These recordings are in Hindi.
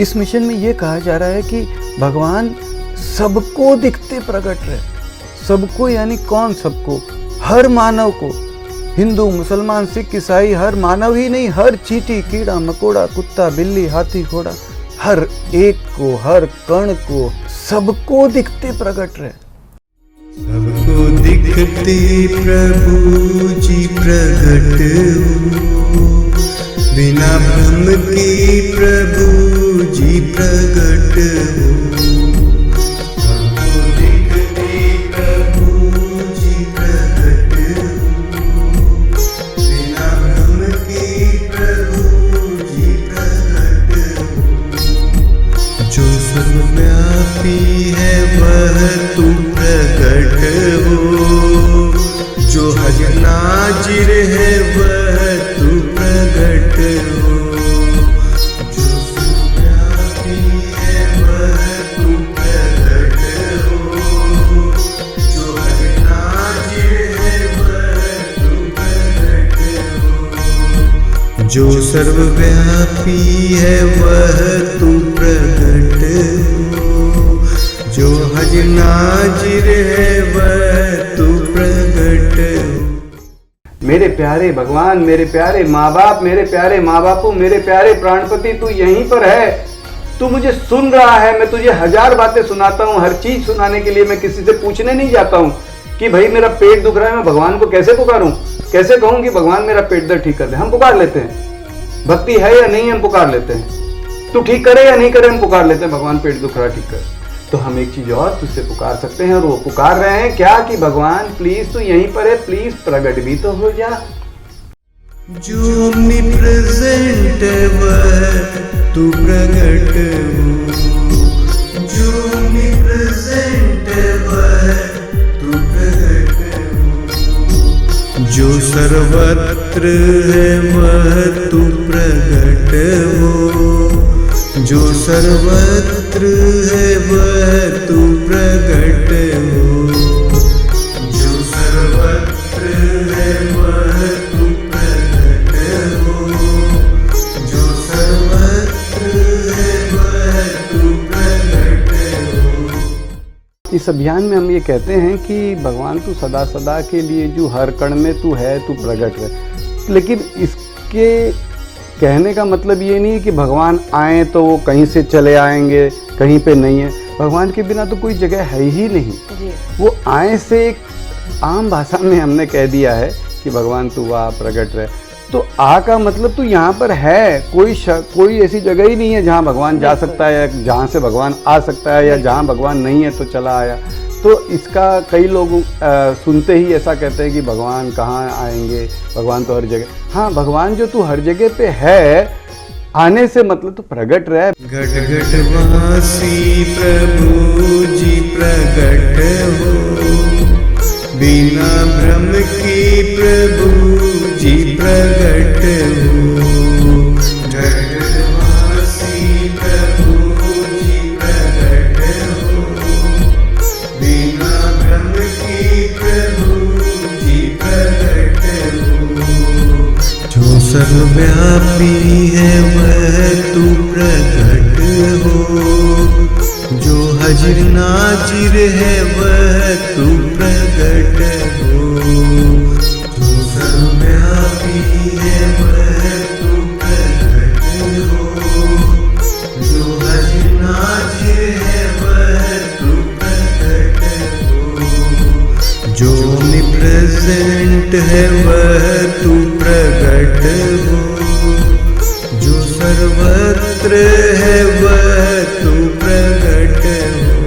इस मिशन में ये कहा जा रहा है कि भगवान सबको दिखते प्रकट रहे। सबको यानी कौन सबको? हर मानव को, हिंदू मुसलमान सिख ईसाई, हर मानव ही नहीं, हर चींटी कीड़ा मकोड़ा कुत्ता बिल्ली हाथी घोड़ा, हर एक को, हर कण को, सबको दिखते प्रकट रहे। सबको दिखते प्रभु जी प्रकट हो, बिना भ्रम के प्रभु जी प्रकट हो। सबको दिखते प्रभु जी प्रकट हो, बिना भ्रम के प्रभु जी प्रकट हो। जो सर्वव्यापी है वह तू प्रकट हो, जो हज नाजिर है वह तू प्रकट हो। जो सर्वव्यापी है वह तू प्रकट हो, जो हज नाजिर है वह तू प्रकट हो। जो सर्वव्यापी है वह तू प्रकट हो, जो हज नाजिर है वह तू प्रकट हो। मेरे प्यारे भगवान, मेरे प्यारे माँ बाप, मेरे प्यारे माँ बापू, मेरे प्यारे प्राणपति, तू यहीं पर है। तू मुझे सुन रहा है। मैं तुझे हजार बातें सुनाता हूँ। हर चीज सुनाने के लिए मैं किसी से पूछने नहीं जाता हूँ कि भाई मेरा पेट दुख रहा है, मैं भगवान को कैसे पुकारूं, कैसे कहूँ कि भगवान मेरा पेट दर्द ठीक कर दे। हम पुकार लेते हैं, भक्ति है या नहीं हम पुकार लेते हैं। तू ठीक करे या नहीं करे हम पुकार लेते हैं, भगवान पेट दुख रहा ठीक कर। तो हम एक चीज और तुझसे पुकार सकते हैं, और वो पुकार रहे हैं क्या कि भगवान प्लीज तू यहीं पर है, प्लीज प्रकट भी तो हो जा। जो omnipresent है वह तू प्रकट हो, जो omnipresent है वह तू प्रकट हो। जो सर्वत्र है वह तू प्रकट हो, जो सर्वत्र है वह तू प्रकट हो। जो सर्वत्र है वह तू प्रकट हो, जो सर्वत्र है वह तू प्रकट हो। इस अभियान में हम ये कहते हैं कि भगवान तू सदा सदा के लिए जो हर कण में तू है, तू प्रकट रहे। लेकिन इसके कहने का मतलब ये नहीं कि भगवान आए तो वो कहीं से चले आएंगे, कहीं पे नहीं है। भगवान के बिना तो कोई जगह है ही नहीं जी। वो आए से एक आम भाषा में हमने कह दिया है कि भगवान तू आ प्रकट रहे। तो आ का मतलब तू यहाँ पर है। कोई ऐसी जगह ही नहीं है जहाँ भगवान जा सकता है, या जहाँ से भगवान आ सकता है, या जहाँ भगवान नहीं है तो चला आया। तो इसका कई लोग सुनते ही ऐसा कहते हैं कि भगवान कहाँ आएंगे, भगवान तो हर जगह। हाँ, भगवान जो तू हर जगह पे है, आने से मतलब तो प्रकट रहे। घट घट वासी प्रभु जी प्रकट हो, बिना भ्रम के प्रभु जी प्रकट हो। घट घट वासी प्रभु जी प्रकट हो, बिना भ्रम के प्रभु जी प्रकट हो। जो सर्वव्यापी है वह तू प्रकट हो, जो हाजिर नाजिर है वह तू प्रकट हो। जो सर्वव्यापी है वह तू प्रकट हो, जो हाजिर नाजिर है वह तू प्रकट हो। जो omnipresent है वह तू प्रकट हो, जो सर्वत्र है वह तू प्रकट हो।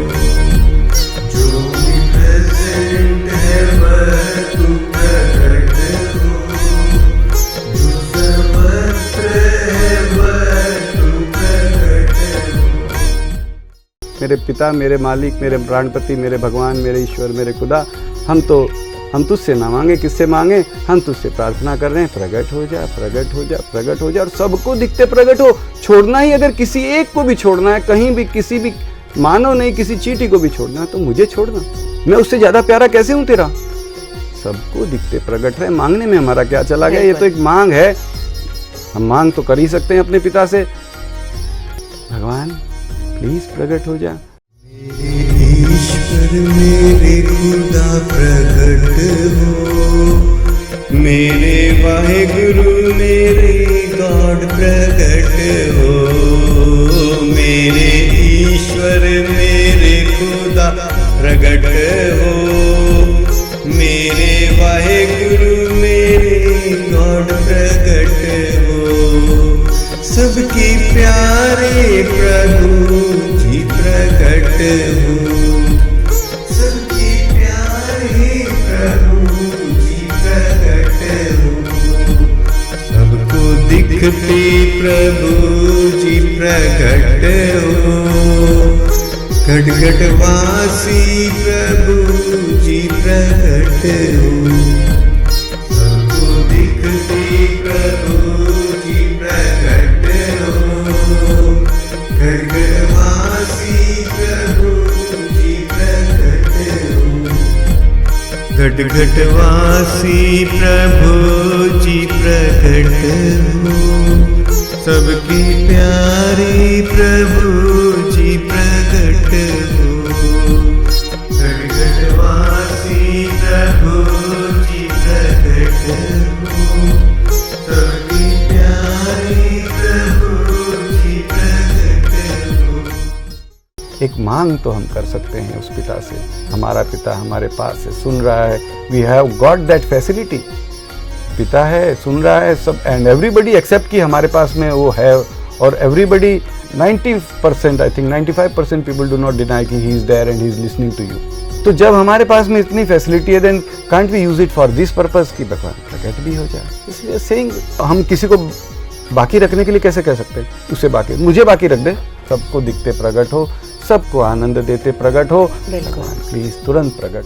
जो omnipresent है वह तू प्रकट हो, जो सर्वत्र है वह तू प्रकट हो। मेरे पिता, मेरे मालिक, मेरे प्राणपति, मेरे भगवान, मेरे ईश्वर, मेरे खुदा, हम तुझसे ना मांगे, किससे मांगे? हम तुझसे प्रार्थना कर रहे हैं, प्रकट हो जा, प्रकट हो जा, प्रकट हो जा, और सबको दिखते प्रकट हो। छोड़ना ही, अगर किसी एक को भी छोड़ना है, कहीं भी किसी भी मानव नहीं, किसी चींटी को भी छोड़ना है तो मुझे छोड़ना। मैं उससे ज्यादा प्यारा कैसे हूं तेरा? सबको दिखते प्रकट रहे। मांगने में हमारा क्या चला गया? ये तो एक मांग है, हम मांग तो कर ही सकते हैं अपने पिता से। भगवान प्लीज प्रकट हो जा। मेरे ईश्वर मेरे खुदा प्रकट हो, मेरे वाहेगुरु मेरे गॉड प्रकट हो, मेरे ईश्वर मेरे खुदा प्रकट हो, मेरे वाहेगुरु मेरे गॉड प्रकट हो, सबकी प्यारे प्रभु जी प्रकट हो, सबकी प्यारे प्रभु जी प्रकट हो, सबको दिखते प्रभु जी प्रकट हो, खटखटवासी प्रभु जी प्रकट हो, सबको दिखते प्रभु जी प्रकट हो, खटखटवासी प्रभु जी प्रकट हो, खटखटवासी प्रभु जी प्रकट हो, सबकी प्यारी प्रभु जी प्रकट हो, खटखटवासी प्रभु जी प्रकट हो, सबकी प्यारी प्रभु जी प्रकट हो। एक मांग तो हम कर सकते हैं उस पिता से, हमारा पिता हमारे पास है, सुन रहा है, we have got that facility, पिता है, सुन रहा है सब, एंड एवरीबडी एक्सेप्ट कि हमारे पास में वो है, और everybody 90% I think 95% people do not deny कि he is there and he is listening to you. तो जब हमारे पास में इतनी फैसिलिटी है, then can't we use it for this purpose कि भगवान प्रकट भी हो जाए। इसलिए सेइंग हम किसी को बाकी रखने के लिए कैसे कह सकते हैं, उसे बाकी, मुझे बाकी रख दे, सबको दिखते प्रकट हो, सबको आनंद देते प्रकट हो, भगवान प्लीज तुरंत प्रकट।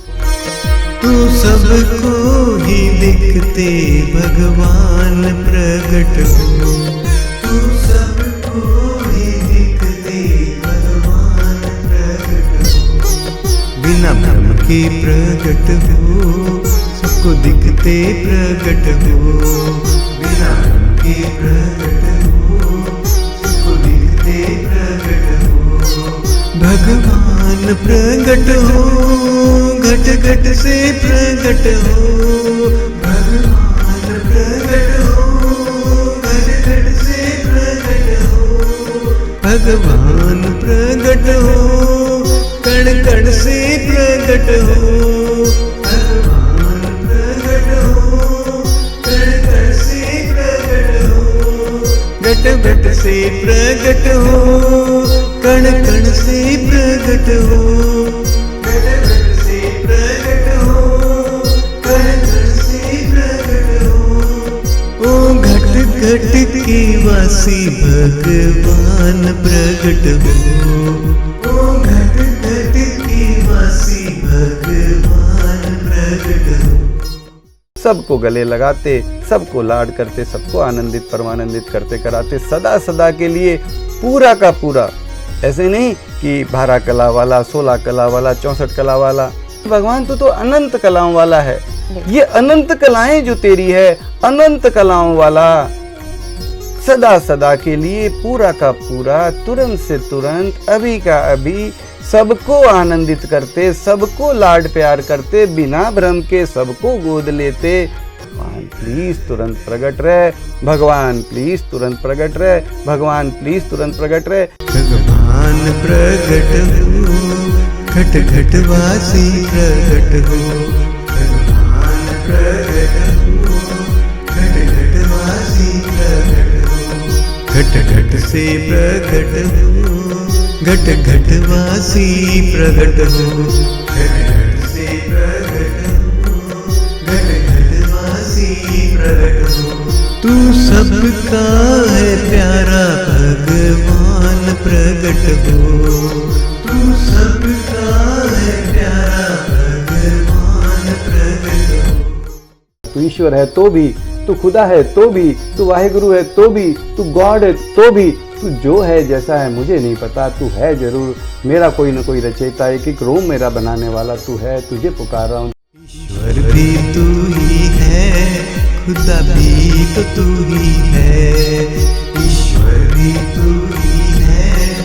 तू सबको ही दिखते भगवान प्रकट हो, तू सबको ही दिखते भगवान प्रकट हो, बिना भ्रम के प्रकट हो, सबको दिखते प्रकट हो, बिना भ्रम के प्रकट हो, सबको दिखते प्रकट हो, भगवान प्रकट हो, घट घट से प्रकट हो, भगवान प्रकट हो, घट घट से प्रकट हो, भगवान प्रकट हो, कण कण से प्रकट हो, भगवान प्रकट हो, कण कण से प्रकट हो, घट घट से प्रकट हो, कण कण से प्रकट हो, घट घट से प्रकट हो, कण कण से प्रकट हो, ओ घट घट के वासी भगवान प्रकट हो, ओ घट घट के वासी भगवान प्रकट हो। सबको गले लगाते, सबको लाड करते, सबको आनंदित परमानंदित करते कराते, सदा सदा के लिए पूरा का पूरा, ऐसे नहीं कि 12 कला वाला, 16 कला वाला, 64 कला वाला, भगवान तो अनंत कलाओं वाला है। ये अनंत कलाएं जो तेरी है, अनंत कलाओं वाला, सदा सदा के लिए पूरा का पूरा, तुरंत से तुरंत, अभी का अभी, सबको आनंदित करते, सबको लाड प्यार करते, बिना भ्रम के सबको गोद लेते। भगवान प्लीज तुरंत प्रकट रहे, भगवान प्लीज तुरंत प्रकट रहे, भगवान प्लीज तुरंत प्रकट रहे। भगवान प्रकट हो, घट घट वासी प्रकट हो, भगवान प्रकट हो, घट घट वासी प्रकट हो, घट घट से प्रकट हो, घट घट वासी प्रकट हो, घट घट से प्रकट हो, घट घट वासी प्रकट हो, तू सबका है प्यारा भगवान प्रकट हो, तू सबका है प्यारा भगवान प्रकट हो। तू ईश्वर है तो भी, तू खुदा है तो भी, तू वाहेगुरु है तो भी, तू गॉड है तो भी, तू जो है जैसा है मुझे नहीं पता, तू है जरूर मेरा कोई न कोई रचयिता, एक एक रोम मेरा बनाने वाला तू है, तुझे पुकार रहा हूँ। ईश्वर भी तू ही है, खुदा भी तो तू ही है, ईश्वर भी तू ही है,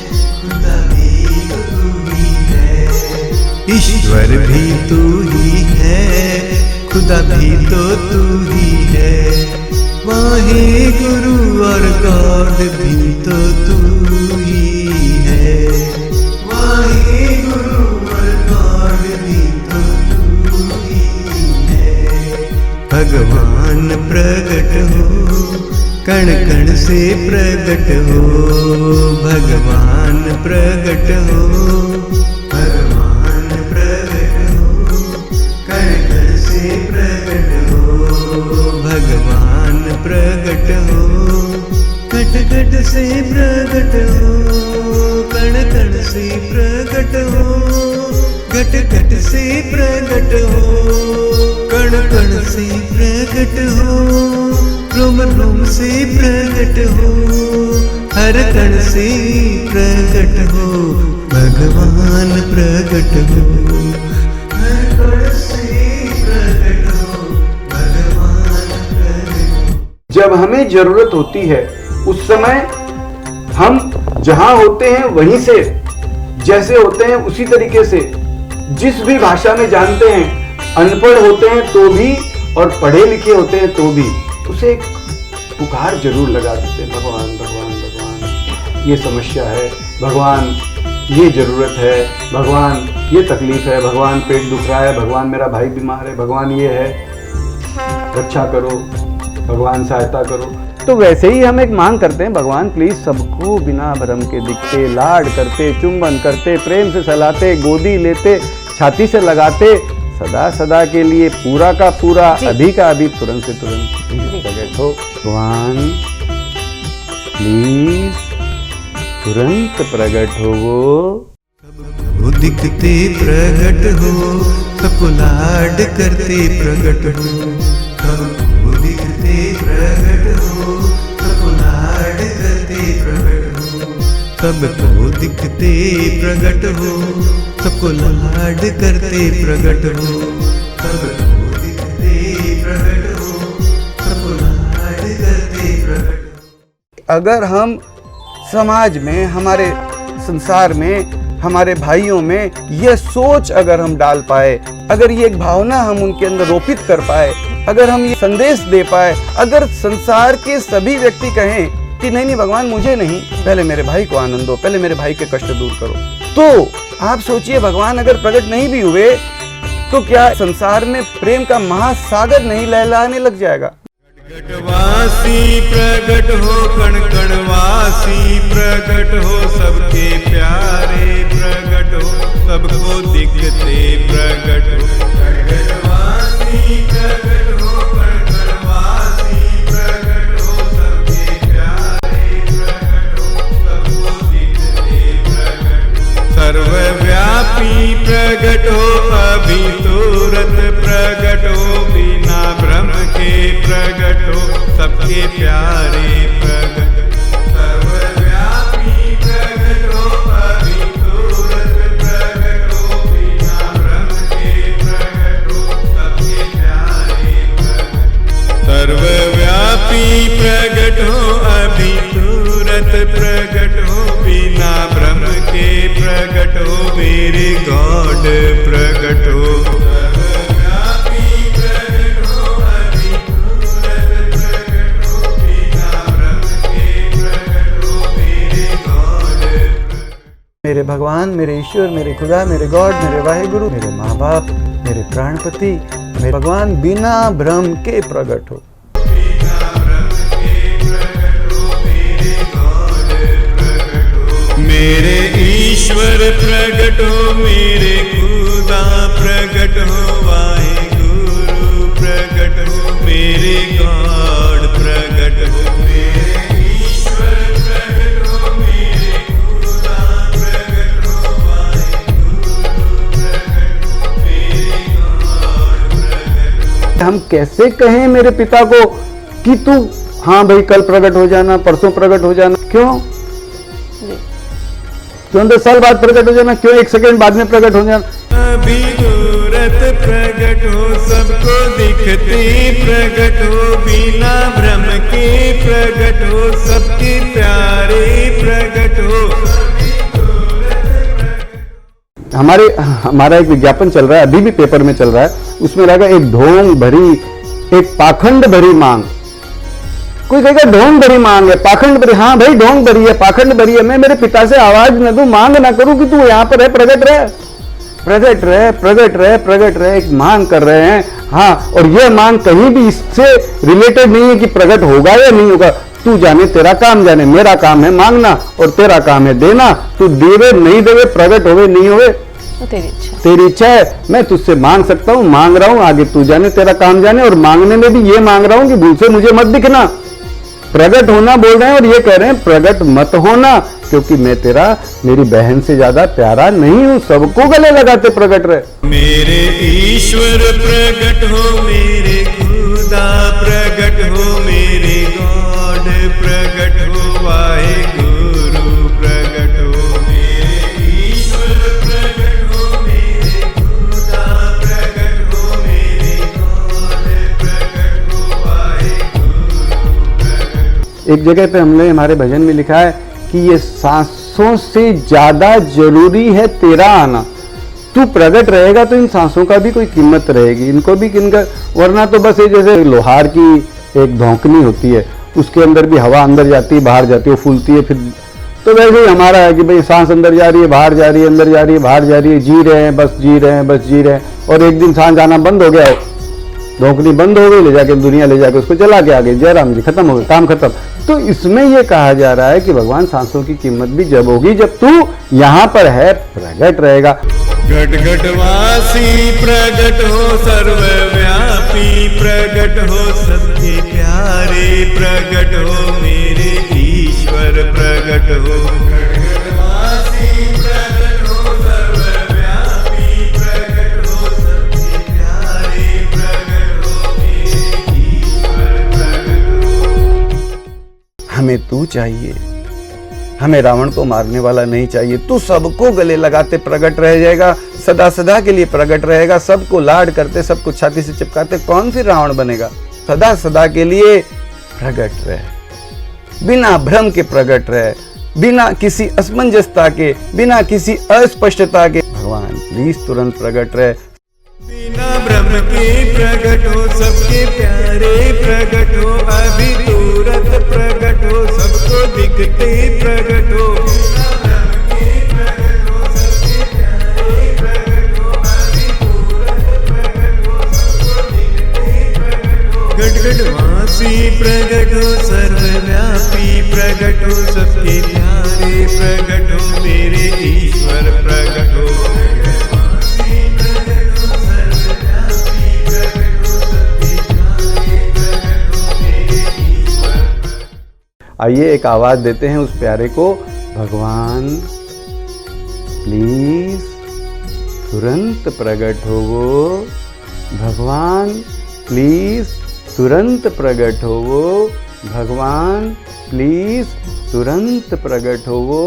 ईश्वर भी तू ही है, खुदा भी तो तू ही है, वाहे गुरु और गॉड भी तो तू ही है, वाहे गुरु और गॉड भी तो तू ही है। भगवान प्रकट हो, कण कण से प्रकट हो, भगवान प्रकट हो, भगवान प्रकट हो, कण कण से प्रकट हो, भगवान प्रकट हो, घट घट से प्रकट हो, कण कण से प्रकट हो, घट घट से प्रकट हो, कण कण से प्रकट हो, रोम रोम से प्रकट हो, हर कण से प्रकट हो, भगवान प्रकट हो, हर कण से प्रकट हो, भगवान प्रकट हो। जब हमें जरूरत होती है उस समय हम जहां होते हैं वहीं से, जैसे होते हैं उसी तरीके से, जिस भी भाषा में जानते हैं, अनपढ़ होते हैं तो भी और पढ़े लिखे होते हैं तो भी, उसे एक पुकार जरूर लगा देते हैं, भगवान भगवान भगवान ये समस्या है, भगवान ये जरूरत है, भगवान ये तकलीफ है, भगवान पेट दुख रहा है, भगवान मेरा भाई बीमार है, भगवान ये है, रक्षा करो, भगवान सहायता करो। तो वैसे ही हम एक मांग करते हैं, भगवान प्लीज सबको बिना भरम के दिखते, लाड करते, चुंबन करते, प्रेम से सहलाते, गोदी लेते, छाती से लगाते, सदा सदा के लिए पूरा का पूरा, अभी का अभी, तुरंत से तुरंत प्रकट हो। भगवान प्लीज तुरंत प्रकट हो। वो दिखते प्रकट हो, सबको लाड करते प्रकट हो, सबको दिखते प्रकट हो, सबको लाड करते प्रकट हो, सबको दिखते प्रकट हो, सबको लाड करते प्रकट हो, सबको दिखते प्रकट हो, सबको लाड करते प्रकट हो। अगर हम समाज में, हमारे संसार में, हमारे भाइयों में यह सोच अगर हम डाल पाए, अगर ये एक भावना हम उनके अंदर रोपित कर पाए, अगर हम ये संदेश दे पाए, अगर संसार के सभी व्यक्ति कहें कि नहीं नहीं भगवान मुझे नहीं, पहले मेरे भाई को आनंद दो, पहले मेरे भाई के कष्ट दूर करो, तो आप सोचिए भगवान अगर प्रकट नहीं भी हुए तो क्या संसार में प्रेम का महासागर नहीं लहलाने लग जाएगा। घटवासी प्रकट हो, कण कणवासी प्रकट हो, सबके प्यारे प्रकट हो, सबको दिखते प्रकट हो। घटवासी प्रकट हो, कण कणवासी प्रकट हो, सबके प्यारे प्रकट हो, सबको दिखते प्रकट हो। सर्वव्यापी प्रकट हो, अभी तुरंत प्रकट हो, बिना भ्रम के प्रकट हो, सबके प्यारे प्रकट। सर्वव्यापी प्रकट हो, अभी तुरंत प्रकट हो, बिना भ्रम के प्रकट हो, सबके प्यारे प्रकट। सर्वव्यापी प्रकट हो, अभी तुरंत प्रकट हो, बिना भ्रम के प्रकट हो, मेरे गॉड प्रकट हो। मेरे भगवान, मेरे ईश्वर, मेरे खुदा, मेरे गॉड, मेरे वाहेगुरु, मेरे माँ बाप, मेरे प्राणपति, मेरे भगवान बिना भ्रम के प्रकट हो। मेरे ईश्वर प्रकट हो, मेरे खुदा प्रकट हो, वाहेगुरु प्रकट हो, मेरे गॉड प्रकट हो। मेरे ईश्वर प्रकट हो, मेरे खुदा प्रकट हो, वाहेगुरु प्रकट हो, मेरे गॉड प्रकट हो। हम कैसे कहें मेरे पिता को कि तू हाँ भाई कल प्रकट हो जाना, परसों प्रकट हो जाना, क्यों 10 साल बाद प्रकट हो जाना, क्यों 1 सेकंड बाद में प्रकट हो जाना। अभी तुरंत प्रकट हो, सबको दिखते प्रकट हो, बिना भ्रम के प्रकट हो, सबके प्यारे प्रकट हो। हमारा एक विज्ञापन चल रहा है, अभी भी पेपर में चल रहा है, उसमें रहेगा एक ढोंग भरी, एक पाखंड भरी मांग। कोई कहेगा ढोंग भरी मांग है, पाखंड भरी, हाँ भाई ढोंग भरी है, पाखंड भरी है। मैं मेरे पिता से आवाज न दूं, मांग ना करूं कि तू यहाँ पर है, प्रगट रहे, प्रगट रहे, प्रगट रहे, प्रगट रहे, एक मांग कर रहे हैं। हाँ, और यह मांग कहीं भी इससे रिलेटेड नहीं है कि प्रगट होगा या नहीं होगा। तू जाने, तेरा काम जाने, मेरा काम है मांगना और तेरा काम है देना। तू देवे नहीं देवे, प्रगट होवे नहीं होवे, तेरी इच्छा है। मैं तुझसे मांग सकता हूँ, मांग रहा हूँ, आगे तू जाने, तेरा काम जाने। और मांगने में भी ये मांग रहा हूँ कि भूल से मुझे मत दिखना। प्रगट होना बोल रहे हैं और ये कह रहे हैं प्रगट मत होना, क्योंकि मैं तेरा, मेरी बहन से ज्यादा प्यारा नहीं हूं। सबको गले लगाते प्रगट रहे। मेरे ईश्वर प्रगट हो, मेरे खुदा प्रगट हो, मेरे गॉड प्रगट हो, वाहेगुरु प्रगट हो। मेरे ईश्वर प्रगट हो, मेरे खुदा प्रगट हो, मेरे गॉड प्रगट हो, वाहेगुरु प्रगट हो। एक जगह पे हमने हमारे भजन में लिखा है कि ये सांसों से ज्यादा जरूरी है तेरा आना। तू प्रगट रहेगा तो इन सांसों का भी कोई कीमत रहेगी, इनको भी किनका, वरना तो बस ये जैसे लोहार की एक धौंकनी होती है, उसके अंदर भी हवा अंदर जाती है बाहर जाती है, वो फूलती है फिर। तो वैसे ही हमारा है कि भाई सांस अंदर जा रही है बाहर जा रही है, अंदर जा रही है बाहर जा रही है, जी रहे हैं बस, जी रहे हैं बस, जी रहे हैं। और एक दिन सांस जाना बंद हो गया, धौंकनी बंद हो गई, ले जाके दुनिया ले जाके उसको चला के आ गई, जय राम जी, खत्म हो गया, काम खत्म। तो इसमें यह कहा जा रहा है कि भगवान सांसों की कीमत भी जब होगी जब तू यहाँ पर है, प्रगट रहेगा। घट घटवासी प्रगट हो, सर्वव्यापी प्रगट हो, सबके प्यारे प्रगट हो, मेरे ईश्वर प्रगट हो। घट घटवासी प्रगट हो, सर्वव्यापी प्रगट हो, सबके प्यारे प्रगट हो, मेरे ईश्वर प्रगट हो। हमें तू चाहिए, हमें रावण को मारने वाला नहीं चाहिए। तू सबको गले लगाते प्रगट रह जाएगा, सदा सदा के लिए प्रगट रहेगा। सबको लाड करते, सबको छाती से चिपकाते, कौन फिर रावण बनेगा? सदा सदा के लिए प्रगट रहे, बिना भ्रम के प्रगट रहे, बिना किसी असमंजसता के, बिना किसी अस्पष्टता के। भगवान प्लीज तुरंत प्रगट रहे। बिना भ्रम के प्रगट हो, सबके प्यारे प्रगट हो, अभी तुरंत प्रगट हो, सबको दिखते प्रगट हो। बिना भ्रम के प्रगट हो, सबके प्यारे प्रगट हो, अभी तुरंत प्रगट हो, सबको दिखते प्रगट हो। घट घटवासी प्रगट हो, सर्वव्यापी प्रगट हो, सबके प्यारे प्रगट हो, मेरे ईश्वर प्रगट हो। आइए एक आवाज देते हैं उस प्यारे को, भगवान प्लीज तुरंत प्रकट होवो, भगवान प्लीज तुरंत प्रकट होवो, भगवान प्लीज तुरंत प्रकट होवो,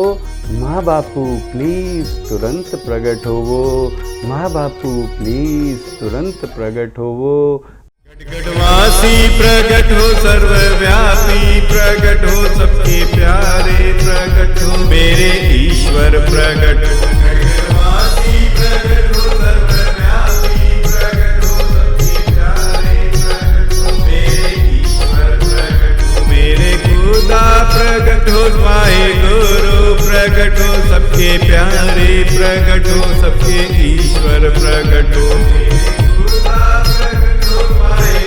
माँ बापू प्लीज तुरंत प्रकट होवो, माँ बापू प्लीज तुरंत प्रकट होवो। घटघटवासी प्रगट हो, सर्वव्यापी प्रगट हो, सबके प्यारे प्रगट हो, मेरे ईश्वर प्रगट हो। घटघटवासी प्रगट हो, सर्वव्यापी प्रगट हो, सबके प्यारे प्रगट हो, मेरे ईश्वर प्रगट हो। मेरे खुदा प्रगट हो, वाहेगुरु प्रगट हो, सबके प्यारे प्रगट हो, सबके ईश्वर प्रगट हो। मेरे खुदा प्रगट हो, वाहेगुरु